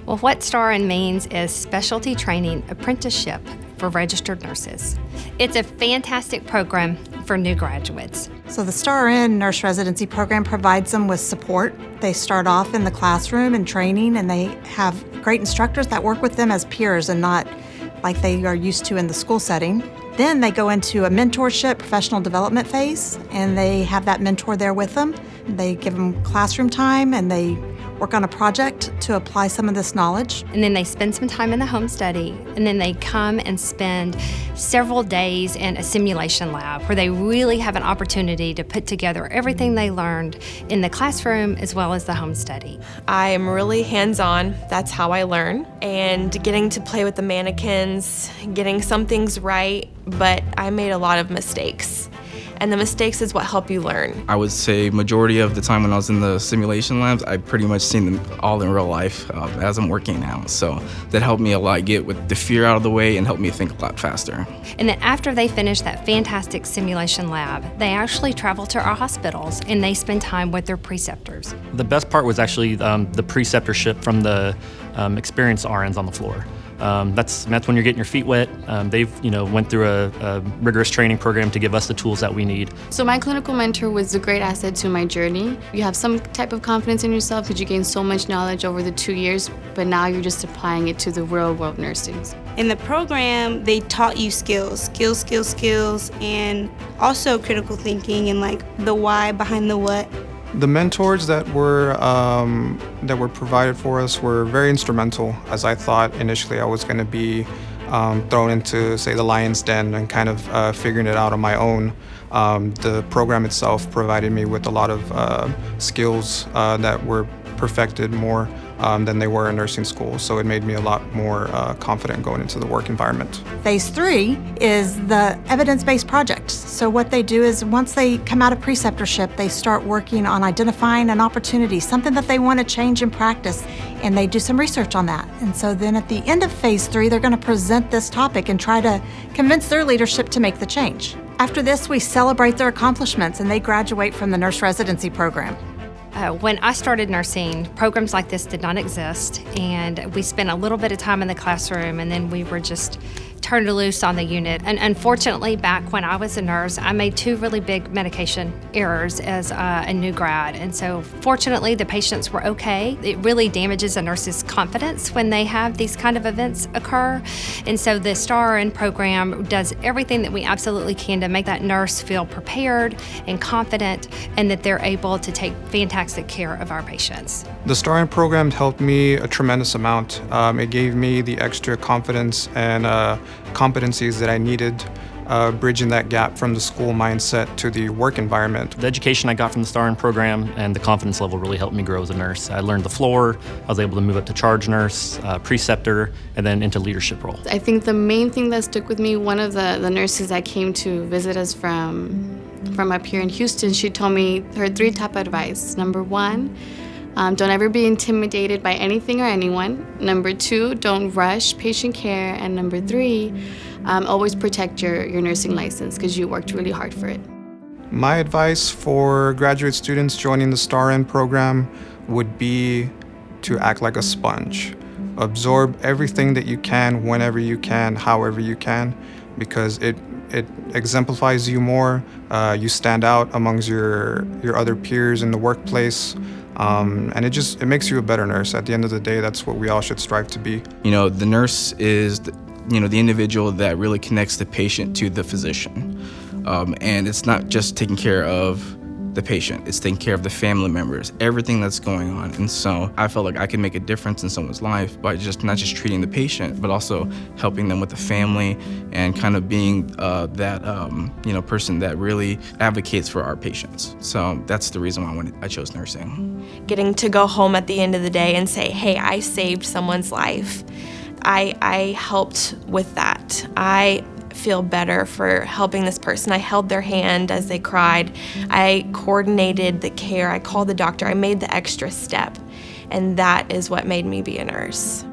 Well, what StaRN means is Specialty Training Apprenticeship for Registered Nurses. It's a fantastic program for new graduates. So the StaRN Nurse Residency Program provides them with support. They start off in the classroom and training, and they have great instructors that work with them as peers and not like they are used to in the school setting. Then they go into a mentorship, professional development phase, and they have that mentor there with them. They give them classroom time, and they work on a project to apply some of this knowledge. And then they spend some time in the home study, and then they come and spend several days in a simulation lab where they really have an opportunity to put together everything they learned in the classroom as well as the home study. I am really hands-on, that's how I learn, and getting to play with the mannequins, getting some things right, but I made a lot of mistakes. And the mistakes is what help you learn. I would say majority of the time when I was in the simulation labs, I pretty much seen them all in real life as I'm working now. So that helped me a lot get with the fear out of the way and helped me think a lot faster. And then after they finish that fantastic simulation lab, they actually travel to our hospitals and they spend time with their preceptors. The best part was actually the preceptorship from the experienced RNs on the floor. That's when you're getting your feet wet. They've went through a rigorous training program to give us the tools that we need. So my clinical mentor was a great asset to my journey. You have some type of confidence in yourself because you gain so much knowledge over the 2 years, but now you're just applying it to the real world nursing. In the program, they taught you skills, and also critical thinking and like the why behind the what. The mentors that were provided for us were very instrumental, as I thought initially I was going to be thrown into, say, the lion's den and kind of figuring it out on my own. The program itself provided me with a lot of skills that were perfected more than they were in nursing school, so it made me a lot more confident going into the work environment. Phase 3 is the evidence-based project. So what they do is once they come out of preceptorship, they start working on identifying an opportunity, something that they want to change in practice, and they do some research on that. And so then at the end of phase 3, they're going to present this topic and try to convince their leadership to make the change. After this, we celebrate their accomplishments and they graduate from the nurse residency program. When I started nursing, programs like this did not exist, and we spent a little bit of time in the classroom, and then we were just turned loose on the unit. And unfortunately, back when I was a nurse, I made 2 really big medication errors as a new grad. And so fortunately, the patients were okay. It really damages a nurse's confidence when they have these kind of events occur. And so the StaRN program does everything that we absolutely can to make that nurse feel prepared and confident and that they're able to take fantastic care of our patients. The StaRN program helped me a tremendous amount. It gave me the extra confidence and competencies that I needed, bridging that gap from the school mindset to the work environment. The education I got from the StaRN program and the confidence level really helped me grow as a nurse. I learned the floor, I was able to move up to charge nurse, preceptor, and then into leadership roles. I think the main thing that stuck with me, one of the nurses that came to visit us from up here in Houston, she told me her 3 top advice. Number 1, don't ever be intimidated by anything or anyone. Number 2, don't rush patient care. And number 3, always protect your nursing license because you worked really hard for it. My advice for graduate students joining the StaRN program would be to act like a sponge. Absorb everything that you can, whenever you can, however you can, because it exemplifies you more. You stand out amongst your other peers in the workplace. And it makes you a better nurse. At the end of the day, that's what we all should strive to be. The nurse is the individual that really connects the patient to the physician. And it's not just taking care of the patient, it's taking care of the family members, everything that's going on. And so I felt like I could make a difference in someone's life by not just treating the patient, but also helping them with the family and kind of being that person that really advocates for our patients. So that's the reason why I chose nursing. Getting to go home at the end of the day and say, hey, I saved someone's life. I helped with that. I feel better for helping this person. I held their hand as they cried. I coordinated the care. I called the doctor. I made the extra step. And that is what made me be a nurse.